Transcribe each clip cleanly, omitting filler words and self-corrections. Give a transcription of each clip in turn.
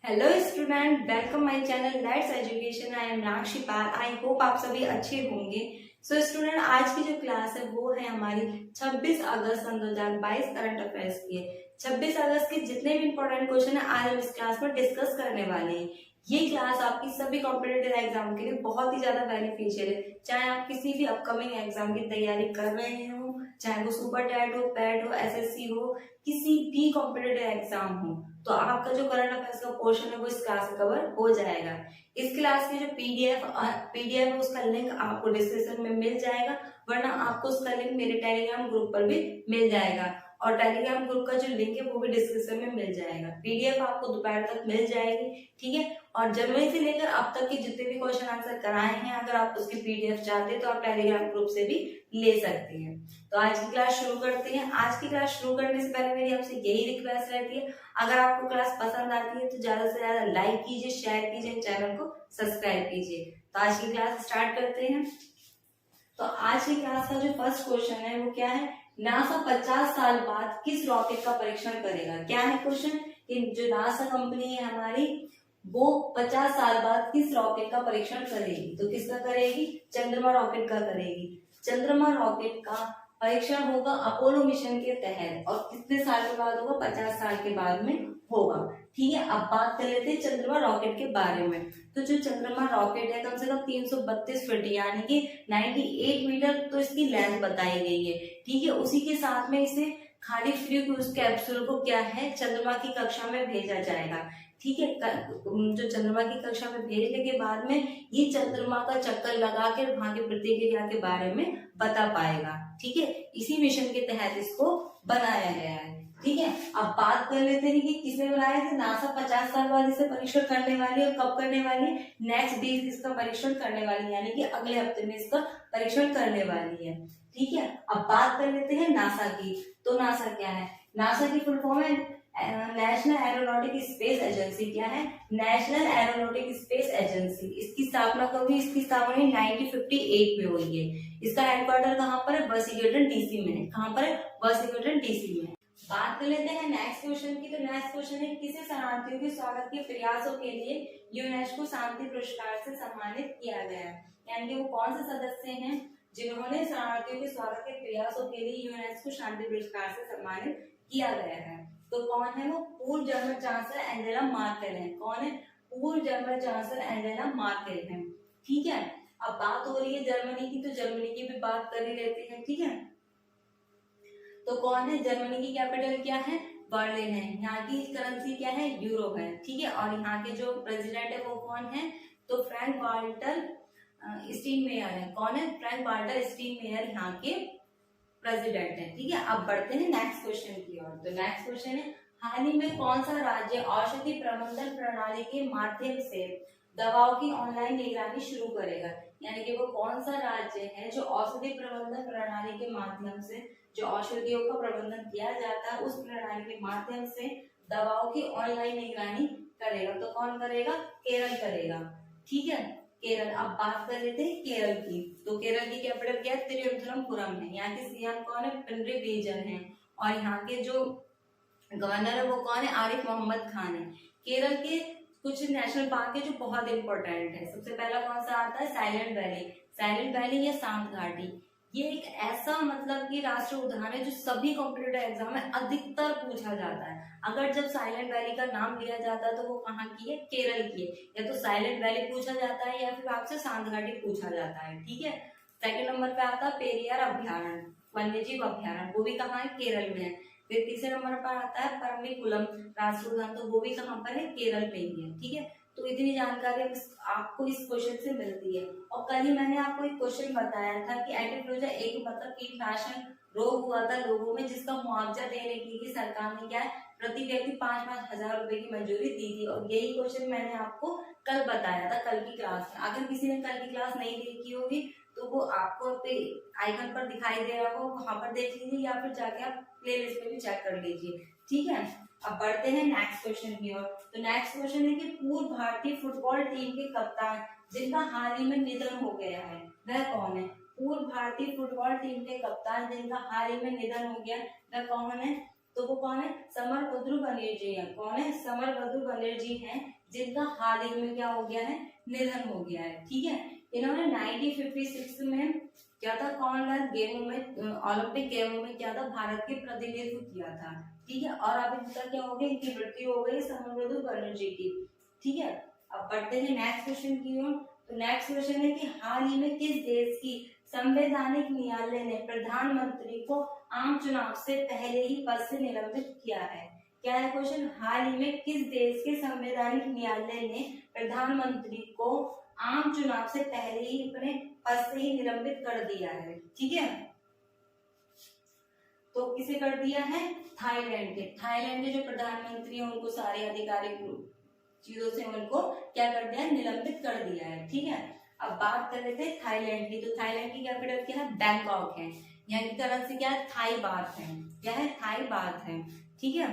Hello student, welcome my channel let's education. I am राक्षी Pal. I hope आप सभी अच्छे होंगे। सो स्टूडेंट, आज की जो क्लास है वो है हमारी 26 अगस्त सन 2022 करंट अफेयर्स की है। 26 अगस्त के जितने भी इंपॉर्टेंट क्वेश्चन है आज हम इस क्लास में डिस्कस करने वाले हैं। ये क्लास आपकी सभी कॉम्पिटिटिव एग्जाम के लिए बहुत ही ज्यादा बेनिफिशियल है। चाहे आप किसी भी अपकमिंग एग्जाम की तैयारी कर रहे हो, चाहे वो सुपर टैट हो, पैट हो, एसएससी हो, किसी भी कॉम्पिटिटिव एग्जाम हो, तो आपका जो करंट अफेयर्स का पोर्शन है वो इस क्लास में कवर हो जाएगा। इस क्लास की जो पीडीएफ है उसका लिंक आपको डिस्क्रिप्शन में मिल जाएगा, वरना आपको उसका लिंक मेरे टेलीग्राम ग्रुप पर भी मिल जाएगा। और टेलीग्राम ग्रुप का जो लिंक है वो भी डिस्क्रिप्शन में मिल जाएगा। पीडीएफ आपको दोपहर तक मिल जाएगी, ठीक है। और जनवरी से लेकर अब तक के जितने भी क्वेश्चन आंसर कराए हैं, अगर आप उसकी पीडीएफ चाहते हैं तो आप टेलीग्राम ग्रुप से भी ले सकते हैं। तो आज की क्लास शुरू करते हैं। आज की क्लास शुरू करने से पहले मेरी आपसे यही रिक्वेस्ट रहती है, अगर आपको क्लास पसंद आती है तो ज्यादा से ज्यादा लाइक कीजिए, शेयर कीजिए, चैनल को सब्सक्राइब कीजिए। तो आज की क्लास स्टार्ट करते हैं। तो आज की क्लास का जो फर्स्ट क्वेश्चन है वो क्या है, नासा 50 साल बाद किस रॉकेट का परीक्षण करेगा। क्या है क्वेश्चन कि जो नासा कंपनी है हमारी, वो 50 साल बाद किस रॉकेट का परीक्षण करेगी। तो किसका करेगी, चंद्रमा रॉकेट का करेगी। चंद्रमा रॉकेट का परीक्षण होगा अपोलो मिशन के तहत, और कितने साल के बाद होगा, 50 साल के बाद में होगा, ठीक है। अब बात कर लेते हैं चंद्रमा रॉकेट के बारे में। तो जो चंद्रमा रॉकेट है कम से कम 332 फीट यानी कि 98 मीटर तो इसकी लेंथ बताई गई है, ठीक है। उसी के साथ में इसे खाली फ्री क्रूज कैप्सूल को क्या है, चंद्रमा की कक्षा में भेजा जाएगा, ठीक है। जो चंद्रमा की कक्षा में भेजने के बाद में ये चंद्रमा का चक्कर लगा कर वहां की प्रतिक्रिया के बारे में बता पाएगा, ठीक है। इसी मिशन के तहत इसको बनाया गया है, ठीक है। अब बात कर लेते हैं कि किसने बनाया था। नासा 50 साल बाद इसे परीक्षण करने वाली है। और कब करने वाली है, नेक्स्ट डे इसका परीक्षण करने वाली है, यानी कि अगले हफ्ते में इसका परीक्षण करने वाली है, ठीक है। अब बात कर लेते हैं नासा की। तो नासा क्या है, नासा की फुल फॉर्म है नेशनल एरोनॉटिक स्पेस एजेंसी। क्या है, नेशनल एरोनॉटिक स्पेस एजेंसी। इसकी स्थापना कब हुई, इसकी स्थापना 1958 में हुई है। इसका हेडक्वार्टर कहाँ पर है, वाशिंगटन डीसी में है। कहाँ पर है, वाशिंगटन डीसी में है। बात कर लेते हैं नेक्स्ट क्वेश्चन की। तो नेक्स्ट क्वेश्चन है, किसे शरणार्थियों के स्वागत के प्रयासों के लिए यूनेस्को शांति पुरस्कार से सम्मानित किया गया, यानी कि वो कौन से सदस्य हैं जिन्होंने शरणार्थियों के स्वागत के प्रयासों के लिए यूनेस्को शांति पुरस्कार से सम्मानित किया गया है। तो कौन है वो, पूर्व जर्मन चांसलर एंजेला मार्केल है। कौन है, पूर्व जर्मन चांसलर एंजेला मार्केल है, ठीक है। अब बात हो रही है जर्मनी की, तो जर्मनी की भी बात कर ही लेते हैं, ठीक है। तो कौन है, जर्मनी की कैपिटल क्या है, बर्लिन है। यहाँ की करेंसी क्या है, यूरो है, ठीक है। और यहाँ के जो प्रेसिडेंट है वो कौन है, तो फ्रैंक वाल्टर स्टीनमेयर है। कौन है, फ्रैंक वाल्टर स्टीनमेयर यहाँ के प्रेसिडेंट है, ठीक है। अब बढ़ते हैं नेक्स्ट क्वेश्चन की ओर। तो नेक्स्ट क्वेश्चन है, हाल ही में कौन सा राज्य औषधि प्रबंधन प्रणाली के माध्यम से दवाओं की ऑनलाइन निगरानी शुरू करेगा, यानी कि वो कौन सा राज्य है जो औषधि प्रबंधन प्रणाली के माध्यम से, जो औषधियों का प्रबंधन किया जाता है उस प्रणाली के माध्यम से दवाओं की ऑनलाइन निगरानी करेगा। तो कौन करेगा, केरल करेगा, ठीक है, केरल। अब बात कर लेते हैं केरल की। तो केरल की कैपिटल क्या है, तिरुवनंतपुरम है। यहाँ के सीएम कौन है, पिनराई विजयन है। और यहाँ के जो गवर्नर है वो कौन है, आरिफ मोहम्मद खान है। केरल के कुछ नेशनल पार्क है जो बहुत इंपॉर्टेंट है। सबसे पहला कौन सा आता है, साइलेंट वैली। साइलेंट वैली या शांत घाटी, ये एक ऐसा मतलब कि राष्ट्रीय उद्यान है जो सभी कॉम्पिटिटिव एग्जाम में अधिकतर पूछा जाता है। अगर जब साइलेंट वैली का नाम लिया जाता है तो वो कहाँ की है, केरल की है। या तो साइलेंट वैली पूछा जाता है या फिर आपसे शांत घाटी पूछा जाता है, ठीक है। सेकंड नंबर पे आता है पेरियार अभ्यारण्य, वन्यजीव अभ्यारण्य, वो भी कहाँ है, केरल में है। फिर तीसरे नंबर पर आता है परम्बिकुलम राष्ट्रीय उद्यान, तो वो भी कहाँ पर है, केरल में ही है, ठीक है। तो इतनी जानकारी आपको इस क्वेश्चन से मिलती है। और कल ही मैंने आपको एक क्वेश्चन बताया था कि एंटीफ्लूएंजा एक मतलब कीटनाशक रोग हुआ था लोगों में, जिसका मुआवजा देने के लिए सरकार ने क्या है, प्रति व्यक्ति 5-5 हजार रुपए की मंजूरी दी थी। और यही क्वेश्चन मैंने आपको कल बताया था, कल की क्लास में। अगर किसी ने कल की क्लास नहीं देखी होगी तो वो आपको आइकन पर दिखाई दे रहा होगा, वहां पर देख लीजिए, या फिर जाके आप प्ले लिस्ट में भी चेक कर लीजिए, ठीक है। अब बढ़ते हैं नेक्स्ट क्वेश्चन की ओर। तो नेक्स्ट क्वेश्चन है कि पूर्व भारतीय फुटबॉल टीम के कप्तान जिनका हाल ही में निधन हो गया है वह कौन है। पूर्व भारतीय फुटबॉल टीम के कप्तान जिनका हाल ही में निधन हो गया वह कौन है, तो वो कौन है, समरभद्र बनेर्जी है। कौन है, समरभद्र बनेर्जी है। जिनका हाल ही में क्या हो गया है, निधन हो गया है। ठीक है, इन्होंने 1956 में क्या था, कॉमनवेल्थ गेमों में, ओलंपिक गेमों में क्या था, भारत के प्रतिनिधित्व किया था। ठीक है, और अब इनका क्या हो गया, इनकी मृत्यु हो गई समरदू बनर्जी की। ठीक है, अब बढ़ते हैं नेक्स्ट क्वेश्चन की ओर। तो नेक्स्ट क्वेश्चन है कि हाल ही में किस देश की संवैधानिक न्यायालय ने प्रधानमंत्री को आम चुनाव से पहले ही पद से निलंबित किया है? क्या है क्वेश्चन, हाल ही में किस देश के संवैधानिक न्यायालय ने प्रधानमंत्री को आम चुनाव से पहले ही अपने पद से ही निलंबित कर दिया है? ठीक है, तो किसे कर दिया है, थाईलैंड के। थाईलैंड के जो प्रधानमंत्री हैं उनको सारे आधिकारिक चीजों से उनको क्या कर दिया है, निलंबित कर दिया है। ठीक है, अब बात कर लेते हैं थाईलैंड की। तो थाईलैंड की कैपिटल क्या है, बैंकॉक है। यहाँ की करेंसी क्या है, थाई बात है। क्या है, थाई बात है। ठीक है,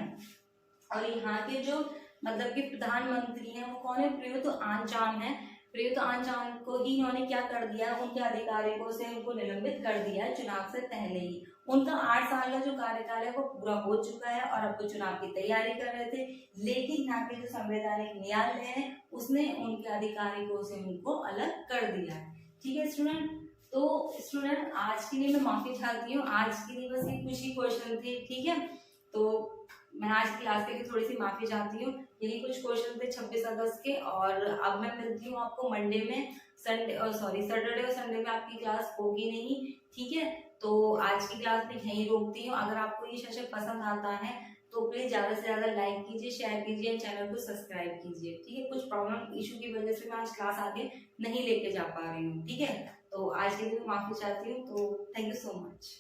और यहाँ के जो मतलब कि प्रधानमंत्री हैं वो कौन है, प्रयुत आन-चान है। प्रयुत आन-चान को ही इन्होंने क्या कर दिया, उनके अधिकारियों से उनको निलंबित कर दिया है चुनाव से पहले ही। उनका 8 साल का जो कार्यकाल है वो पूरा हो चुका है और अब वो चुनाव की तैयारी कर रहे थे, लेकिन यहाँ के जो संवैधानिक न्यायालय है उसने उनके अधिकारियों से उनको अलग कर दिया है। ठीक है स्टूडेंट, तो स्टूडेंट आज के लिए मैं माफी चाहती हूँ, आज के लिए बस ये कुछ ही क्वेश्चन थे। ठीक है, तो मैं आज क्लास के लिए थोड़ी सी माफी चाहती हूँ। यही कुछ क्वेश्चन थे 26 अगस्त के, और अब मैं मिलती हूँ आपको मंडे में। सैटरडे और संडे में आपकी क्लास होगी नहीं। ठीक है, तो आज की क्लास में यहीं रोकती हूँ। अगर आपको ये सेशन पसंद आता है तो प्लीज ज्यादा से ज्यादा लाइक कीजिए, शेयर कीजिए, चैनल को सब्सक्राइब कीजिए। ठीक है, कुछ प्रॉब्लम इशू की वजह से मैं आज क्लास आगे नहीं लेके जा पा रही हूँ। ठीक है, तो आज के लिए माफी चाहती हूँ। तो थैंक यू सो मच।